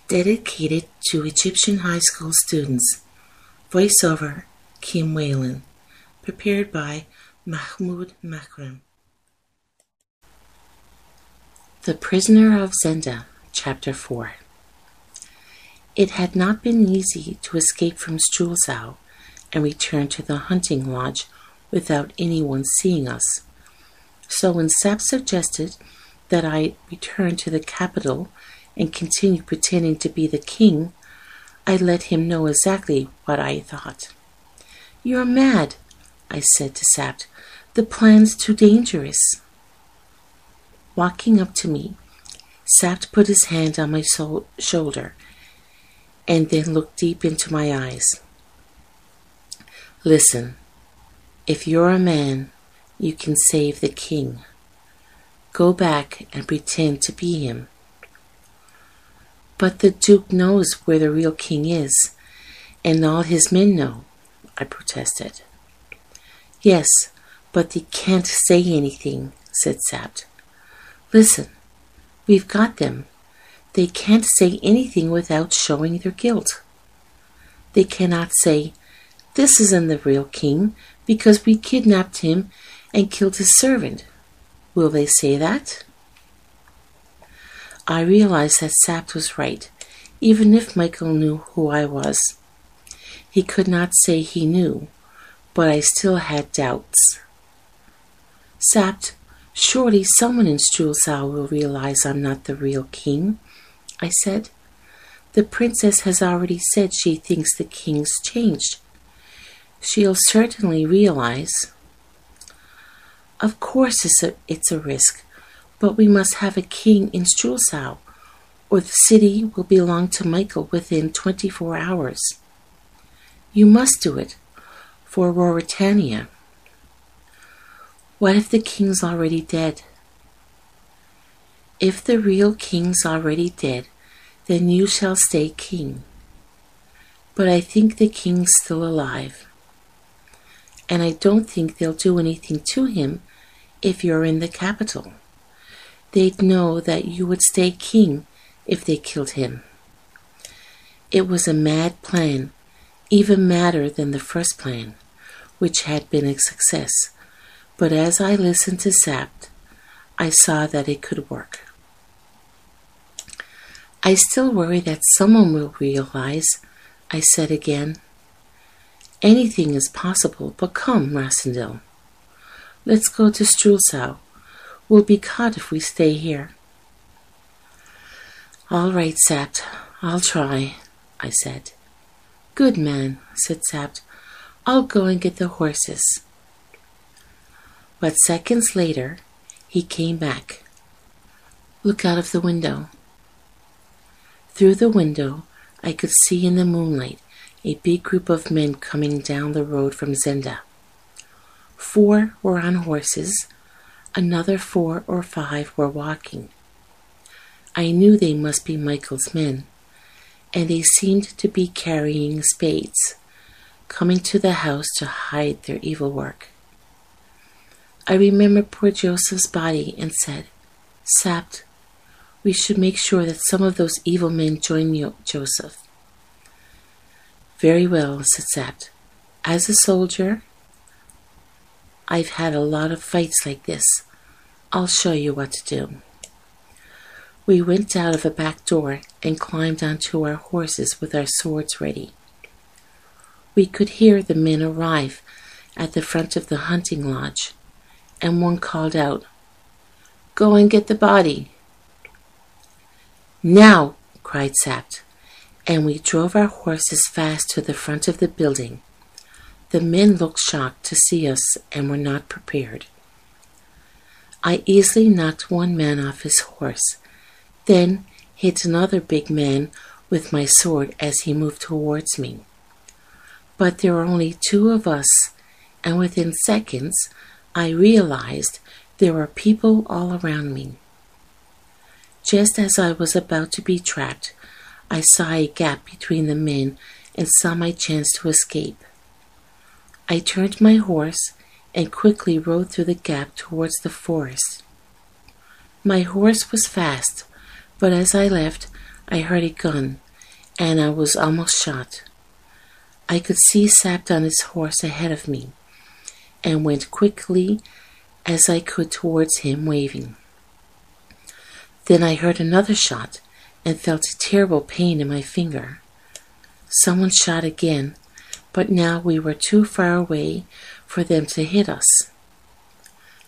Dedicated to Egyptian high school students. Voiceover, Kim Whalen. Prepared by Mahmoud Makram. The Prisoner of Zenda, Chapter 4. It had not been easy to escape from Strulsau and return to the hunting lodge without anyone seeing us. So when Sap suggested that I return to the capital and continue pretending to be the king, I let him know exactly what I thought. "You're mad," I said to Sap. "The plan's too dangerous." Walking up to me, Sap put his hand on my shoulder and then looked deep into my eyes. "Listen, if you're a man, you can save the king. Go back and pretend to be him." "But the Duke knows where the real king is, and all his men know," I protested. "Yes, but they can't say anything," said Sap. "Listen, we've got them. They can't say anything without showing their guilt. They cannot say, 'This isn't the real king because we kidnapped him and killed his servant.' Will they say that?" I realized that Sap was right, even if Michael knew who I was. He could not say he knew, but I still had doubts. "Sap, surely someone in Strulsau will realize I'm not the real king," I said. "The princess has already said she thinks the king's changed. She'll certainly realize." "Of course it's a risk, but we must have a king in Strulsau, or the city will belong to Michael within 24 hours. You must do it, for Ruritania." "What if the king's already dead?" "If the real king's already dead, then you shall stay king. But I think the king's still alive. And I don't think they'll do anything to him if you're in the capital. They'd know that you would stay king if they killed him." It was a mad plan, even madder than the first plan, which had been a success. But as I listened to Sap, I saw that it could work. "I still worry that someone will realize," I said again. "Anything is possible, but come, Rassendyll. Let's go to Strulsau. We'll be caught if we stay here." "All right, Sap, I'll try," I said. "Good man," said Sap. "I'll go and get the horses." But seconds later, he came back. "Look out of the window." Through the window, I could see in the moonlight a big group of men coming down the road from Zenda. 4 were on horses. Another 4 or 5 were walking. I knew they must be Michael's men, and they seemed to be carrying spades, coming to the house to hide their evil work. I remembered poor Joseph's body and said, "Sap, we should make sure that some of those evil men join Joseph." "Very well," said Sap. "As a soldier, I've had a lot of fights like this. I'll show you what to do." We went out of a back door and climbed onto our horses with our swords ready. We could hear the men arrive at the front of the hunting lodge, and one called out, "Go and get the body." "Now!" cried Sap, and we drove our horses fast to the front of the building. The men looked shocked to see us and were not prepared. I easily knocked one man off his horse, then hit another big man with my sword as he moved towards me. But there were only 2 of us, and within seconds I realized there were people all around me. Just as I was about to be trapped, I saw a gap between the men and saw my chance to escape. I turned my horse and quickly rode through the gap towards the forest. My horse was fast, but as I left, I heard a gun, and I was almost shot. I could see Sapt on his horse ahead of me, and went quickly as I could towards him, waving. Then I heard another shot, and felt a terrible pain in my finger. Someone shot again, but now we were too far away for them to hit us.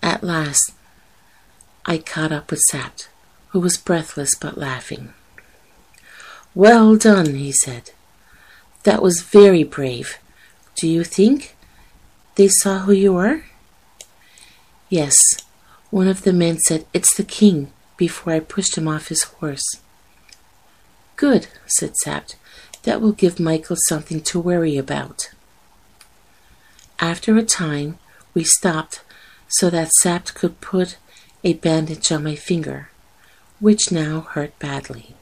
At last, I caught up with Sapt, who was breathless but laughing. "Well done," he said. "That was very brave. Do you think they saw who you were?" "Yes. One of the men said, 'It's the king,' before I pushed him off his horse." "Good," said Sapt. "That will give Michael something to worry about." After a time, we stopped so that Sapt could put a bandage on my finger, which now hurt badly.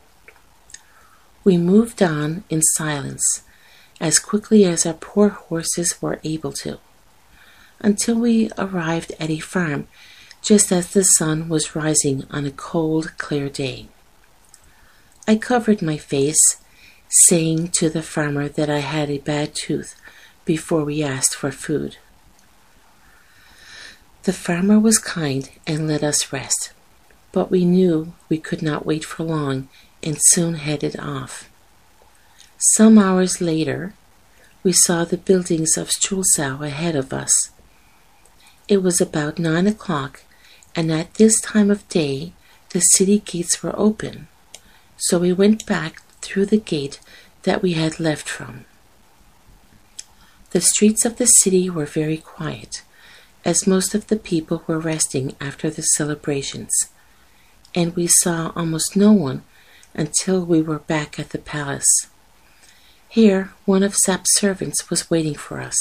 We moved on in silence, as quickly as our poor horses were able to, until we arrived at a farm just as the sun was rising on a cold, clear day. I covered my face, saying to the farmer that I had a bad tooth before we asked for food. The farmer was kind and let us rest, but we knew we could not wait for long and soon headed off. Some hours later, we saw the buildings of Stulsau ahead of us. It was about 9 o'clock, and at this time of day the city gates were open, so we went back through the gate that we had left from. The streets of the city were very quiet, as most of the people were resting after the celebrations, and we saw almost no one until we were back at the palace. Here, one of Sap's servants was waiting for us.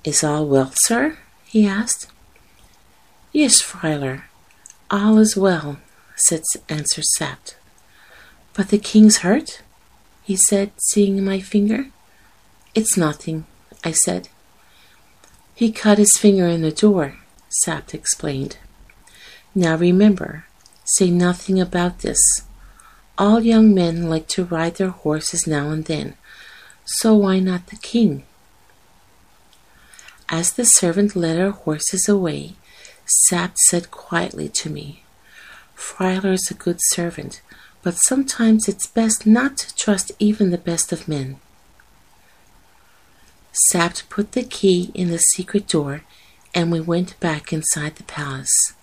"Is all well, sir?" he asked. "Yes, Freiler, all is well," answered Sapt. "But the king's hurt?" he said, seeing my finger. "It's nothing," I said. "He cut his finger in the door," Sapt explained. "Now remember, say nothing about this. All young men like to ride their horses now and then, so why not the king?" As the servant led our horses away, Sapt said quietly to me, "Freiler is a good servant, but sometimes it's best not to trust even the best of men." Sapt put the key in the secret door, and we went back inside the palace,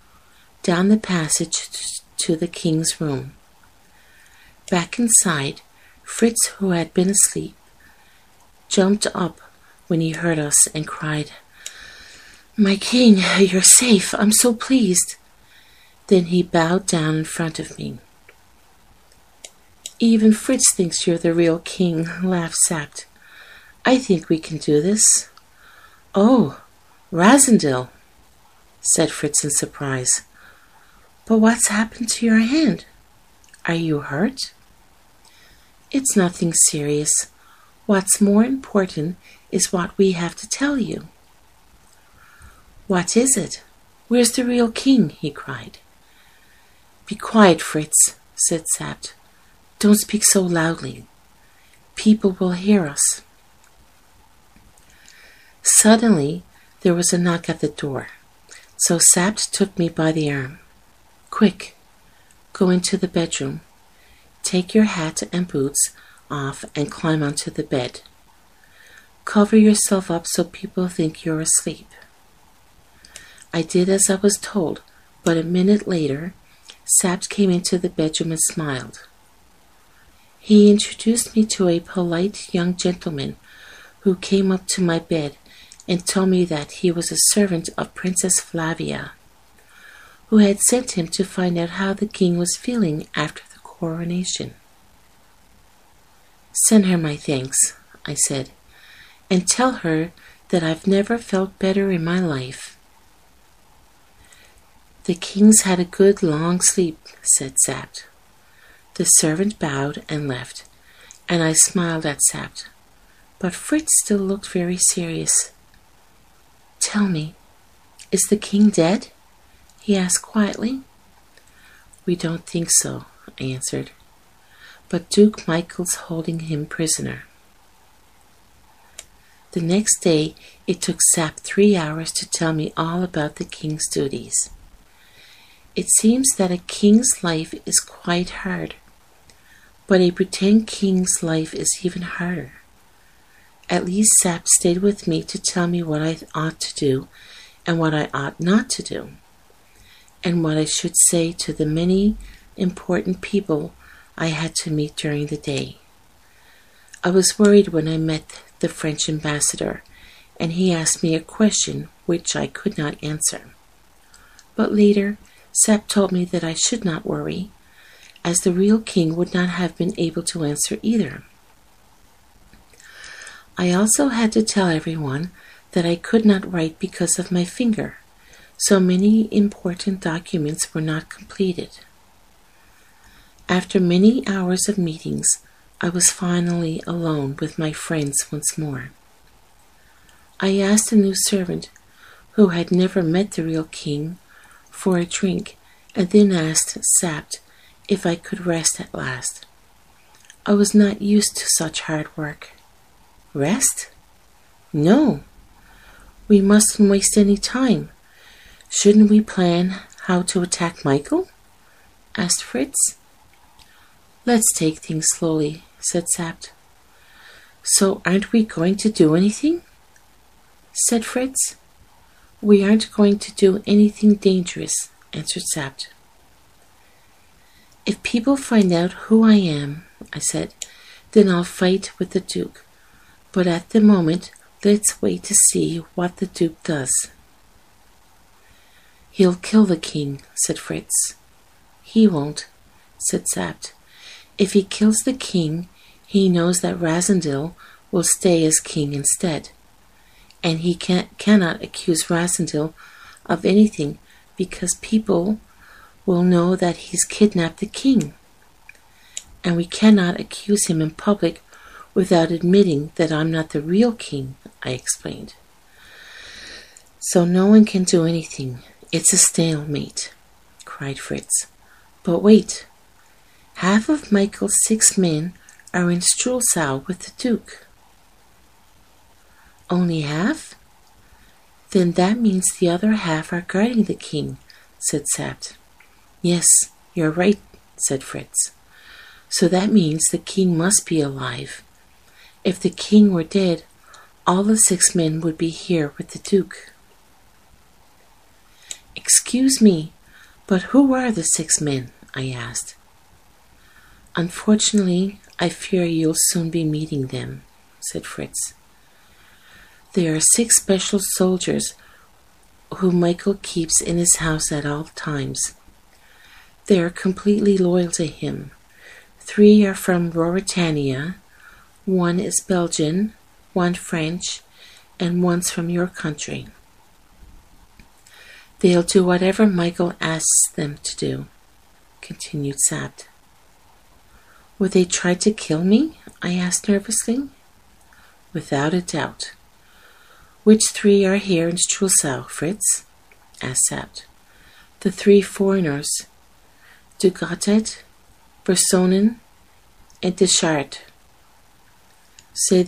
down the passage to the king's room. Back inside, Fritz, who had been asleep, jumped up when he heard us and cried, "My king, you're safe. I'm so pleased." Then he bowed down in front of me. "Even Fritz thinks you're the real king," laughed Sapt. "I think we can do this." "Oh, Razendil," said Fritz in surprise. "But what's happened to your hand? Are you hurt?" "It's nothing serious. What's more important is what we have to tell you." "What is it? Where's the real king?" he cried. "Be quiet, Fritz," said Sapt. "Don't speak so loudly. People will hear us." Suddenly, there was a knock at the door, so Sapt took me by the arm. "Quick, go into the bedroom. Take your hat and boots off and climb onto the bed. Cover yourself up so people think you're asleep." I did as I was told, but a minute later, Sapt came into the bedroom and smiled. He introduced me to a polite young gentleman who came up to my bed and told me that he was a servant of Princess Flavia, who had sent him to find out how the king was feeling after the coronation. "Send her my thanks," I said, "and tell her that I've never felt better in my life." "The king's had a good long sleep," said Sapt. The servant bowed and left, and I smiled at Sapt, but Fritz still looked very serious. "Tell me, is the king dead?" he asked quietly. "We don't think so," I answered. But Duke Michael's holding him prisoner. The next day it took Sap 3 hours to tell me all about the king's duties. It seems that a king's life is quite hard, but a pretend king's life is even harder. At least Sap stayed with me to tell me what I ought to do and what I ought not to do, and what I should say to the many important people I had to meet during the day. I was worried when I met the French ambassador, and he asked me a question which I could not answer. But later, Sap told me that I should not worry, as the real king would not have been able to answer either. I also had to tell everyone that I could not write because of my finger, so many important documents were not completed. After many hours of meetings, I was finally alone with my friends once more. I asked a new servant, who had never met the real king, for a drink, and then asked Sap if I could rest at last. I was not used to such hard work. Rest? No. We mustn't waste any time. Shouldn't we plan how to attack Michael? Asked Fritz. Let's take things slowly, said Sap. So aren't we going to do anything? Said Fritz. We aren't going to do anything dangerous, answered Sap. If people find out who I am, I said, then I'll fight with the Duke. But at the moment, let's wait to see what the Duke does. He'll kill the king, said Fritz. He won't, said Sap. If he kills the king, he knows that Rassendyll will stay as king instead, and he cannot accuse Rassendyll of anything because people will know that he's kidnapped the king, and we cannot accuse him in public without admitting that I'm not the real king, I explained. So no one can do anything. It's a stalemate, cried Fritz. But wait, half of Michael's 6 men are in Strulsau with the Duke. Only half? Then that means the other half are guarding the king, said Sap. Yes, you're right, said Fritz. So that means the king must be alive. If the king were dead, all the 6 men would be here with the Duke. Excuse me, but who are the 6 men? I asked. Unfortunately, I fear you'll soon be meeting them, said Fritz. They are 6 special soldiers whom Michael keeps in his house at all times. They are completely loyal to him. 3 are from Mauritania, 1 is Belgian, 1 French, and 1's from your country. They'll do whatever Michael asks them to do, continued Sap. Would they try to kill me? I asked nervously. Without a doubt. Which 3 are here in Strulsau, Fritz? Asked Sap. The 3 foreigners, de Gottet, Bersonen, and de Chart. So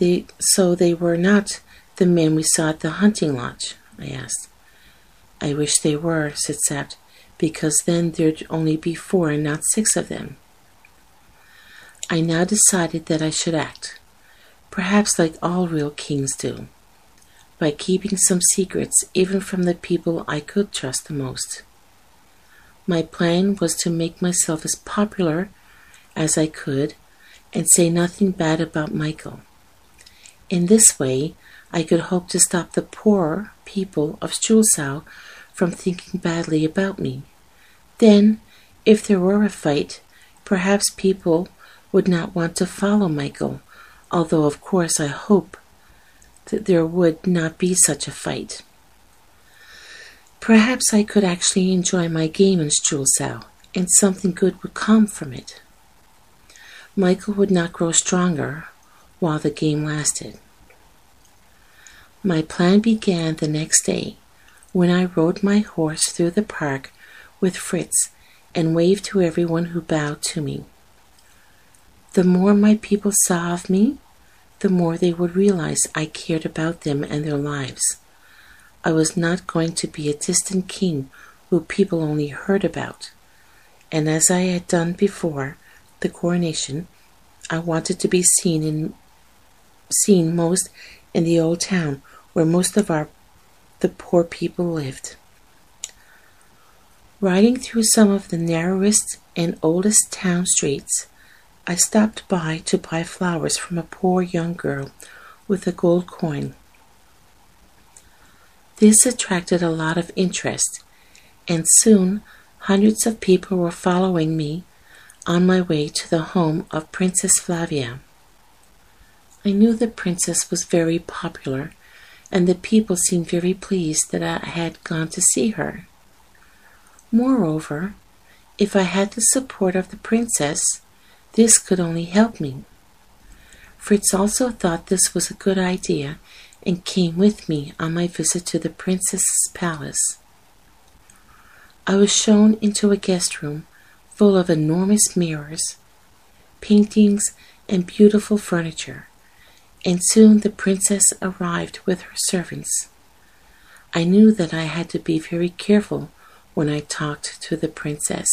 they were not the men we saw at the hunting lodge? I asked. I wish they were, said Sap, because then there'd only be 4 and not 6 of them. I now decided that I should act, perhaps like all real kings do, by keeping some secrets even from the people I could trust the most. My plan was to make myself as popular as I could and say nothing bad about Michael. In this way, I could hope to stop the poor people of Strulsau from thinking badly about me. Then, if there were a fight, perhaps people would not want to follow Michael, although of course I hope that there would not be such a fight. Perhaps I could actually enjoy my game in Strulsau, and something good would come from it. Michael would not grow stronger while the game lasted. My plan began the next day, when I rode my horse through the park with Fritz and waved to everyone who bowed to me. The more my people saw of me, the more they would realize I cared about them and their lives. I was not going to be a distant king who people only heard about. And as I had done before the coronation, I wanted to be seen most in the old town where most of the poor people lived. Riding through some of the narrowest and oldest town streets, I stopped by to buy flowers from a poor young girl with a gold coin. This attracted a lot of interest, and soon hundreds of people were following me on my way to the home of Princess Flavia. I knew the princess was very popular, and the people seemed very pleased that I had gone to see her. Moreover, if I had the support of the princess, this could only help me. Fritz also thought this was a good idea and came with me on my visit to the princess's palace. I was shown into a guest room full of enormous mirrors, paintings, and beautiful furniture, and soon the princess arrived with her servants. I knew that I had to be very careful when I talked to the princess.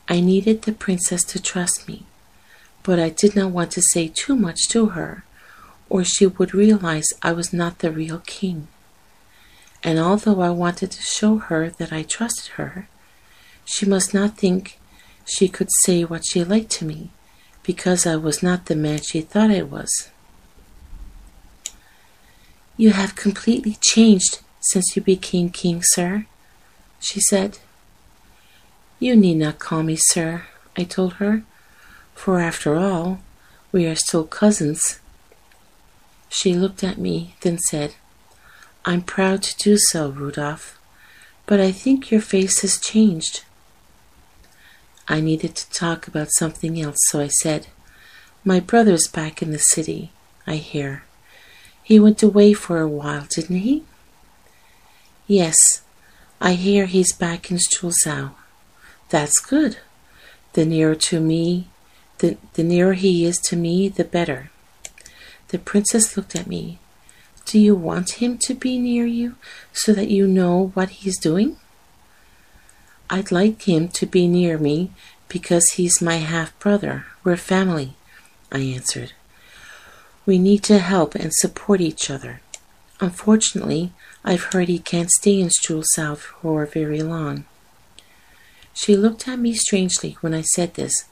I needed the princess to trust me, but I did not want to say too much to her, or she would realize I was not the real king. And although I wanted to show her that I trusted her, she must not think she could say what she liked to me, because I was not the man she thought I was. "You have completely changed since you became king, sir," she said. "You need not call me sir," I told her, "for after all, we are still cousins." She looked at me, then said, "I'm proud to do so, Rudolph, but I think your face has changed." I needed to talk about something else, so I said, "My brother's back in the city, I hear. He went away for a while, didn't he?" "Yes, I hear he's back in Strulsau." "That's good. The nearer he is to me, the better." The princess looked at me. "Do you want him to be near you so that you know what he's doing?" "I'd like him to be near me because he's my half-brother. We're family," I answered. "We need to help and support each other. Unfortunately, I've heard he can't stay in Strulsau for very long." She looked at me strangely when I said this,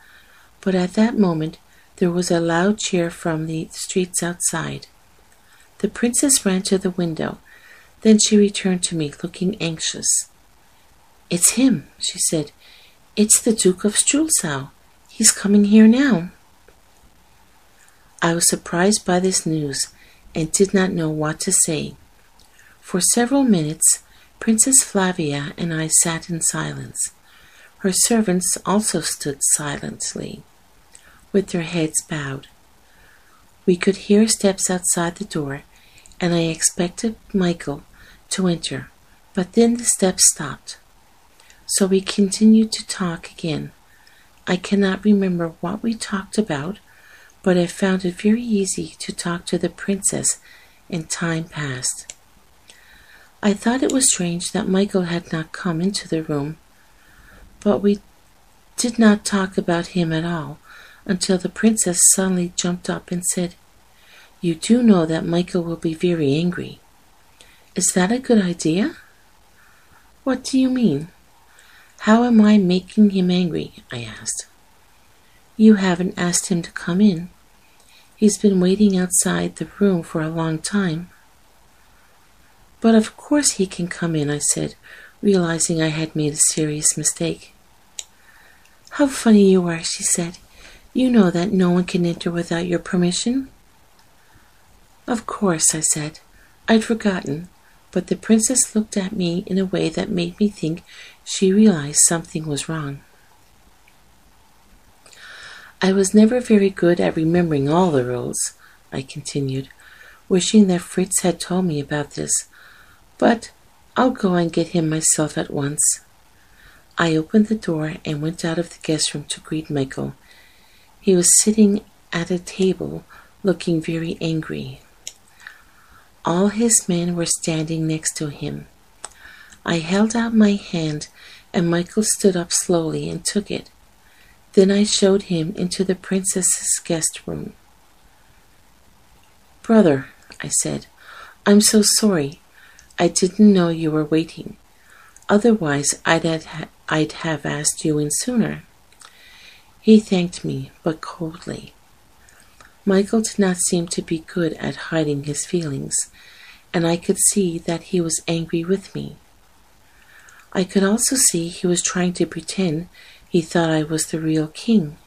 but at that moment there was a loud cheer from the streets outside. The princess ran to the window. Then she returned to me, looking anxious. "It's him," she said. "It's the Duke of Strulsau. He's coming here now." I was surprised by this news and did not know what to say. For several minutes, Princess Flavia and I sat in silence. Her servants also stood silently, with their heads bowed. We could hear steps outside the door, and I expected Michael to enter, but then the steps stopped. So we continued to talk again. I cannot remember what we talked about, but I found it very easy to talk to the princess, and time passed. I thought it was strange that Michael had not come into the room, but we did not talk about him at all until the princess suddenly jumped up and said, "You do know that Michael will be very angry. Is that a good idea?" "What do you mean? How am I making him angry?" I asked. "You haven't asked him to come in. He's been waiting outside the room for a long time." "But of course he can come in," I said, realizing I had made a serious mistake. "How funny you are," she said. "You know that no one can enter without your permission." "Of course," I said. I'd forgotten, but the princess looked at me in a way that made me think she realized something was wrong. "I was never very good at remembering all the rules," I continued, wishing that Fritz had told me about this, "but I'll go and get him myself at once." I opened the door and went out of the guest room to greet Michael. He was sitting at a table, looking very angry. All his men were standing next to him. I held out my hand, and Michael stood up slowly and took it. Then I showed him into the princess's guest room. "Brother," I said, "I'm so sorry. I didn't know you were waiting. Otherwise, I'd have asked you in sooner." He thanked me, but coldly. Michael did not seem to be good at hiding his feelings, and I could see that he was angry with me. I could also see he was trying to pretend he thought I was the real king.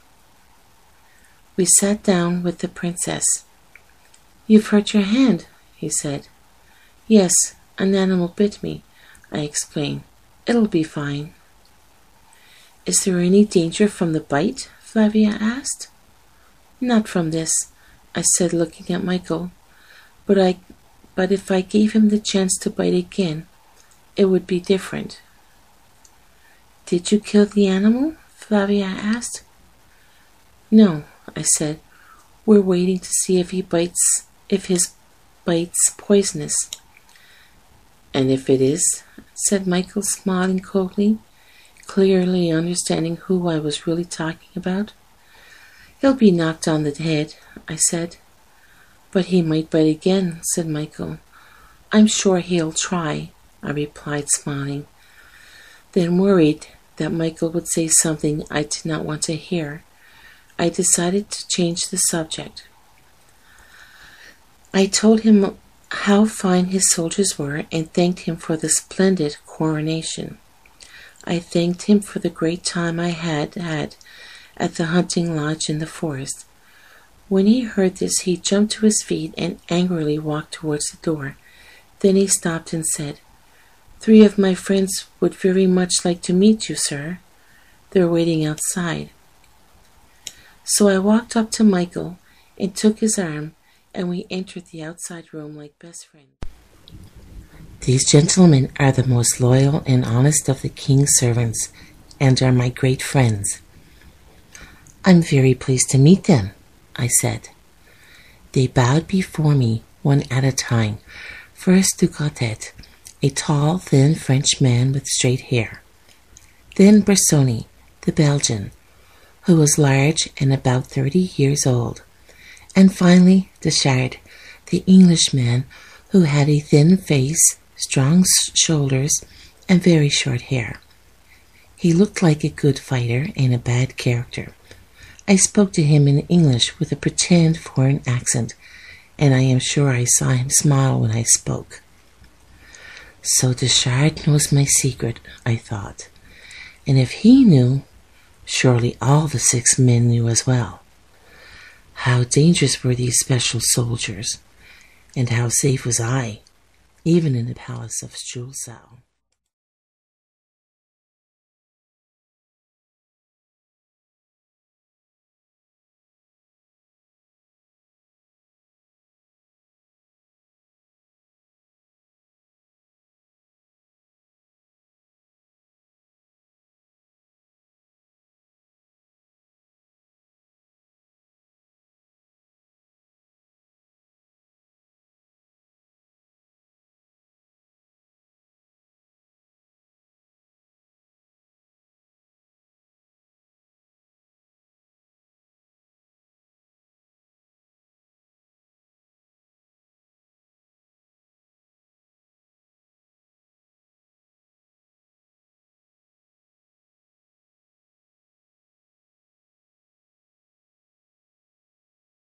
We sat down with the princess. "You've hurt your hand," he said. "Yes, an animal bit me," I explained. "It'll be fine." "Is there any danger from the bite?" Flavia asked. "Not from this," I said, looking at Michael. But if I gave him the chance to bite again, it would be different." "Did you kill the animal?" Flavia asked. "No," I said. "We're waiting to see if his bite's poisonous." "And if it is?" said Michael, smiling coldly, clearly understanding who I was really talking about. "He'll be knocked on the head," I said. "But he might bite again," said Michael. "I'm sure he'll try," I replied, smiling. Then, worried that Michael would say something I did not want to hear, I decided to change the subject. I told him how fine his soldiers were and thanked him for the splendid coronation. I thanked him for the great time I had at the hunting lodge in the forest. When he heard this, he jumped to his feet and angrily walked towards the door. Then he stopped and said, "3 of my friends would very much like to meet you, sir. They're waiting outside." So I walked up to Michael and took his arm, and we entered the outside room like best friends. "These gentlemen are the most loyal and honest of the king's servants, and are my great friends." "I'm very pleased to meet them," I said. They bowed before me, one at a time. First Ducotet, a tall, thin French man with straight hair. Then Bersoni, the Belgian, who was large and about 30 years old. And finally Deschard, the Englishman, who had a thin face, strong shoulders, and very short hair. He looked like a good fighter and a bad character. I spoke to him in English with a pretend foreign accent, and I am sure I saw him smile when I spoke. So Deschard knows my secret, I thought, and if he knew, surely all the 6 men knew as well. How dangerous were these special soldiers, and how safe was I, even in the palace of Julesau.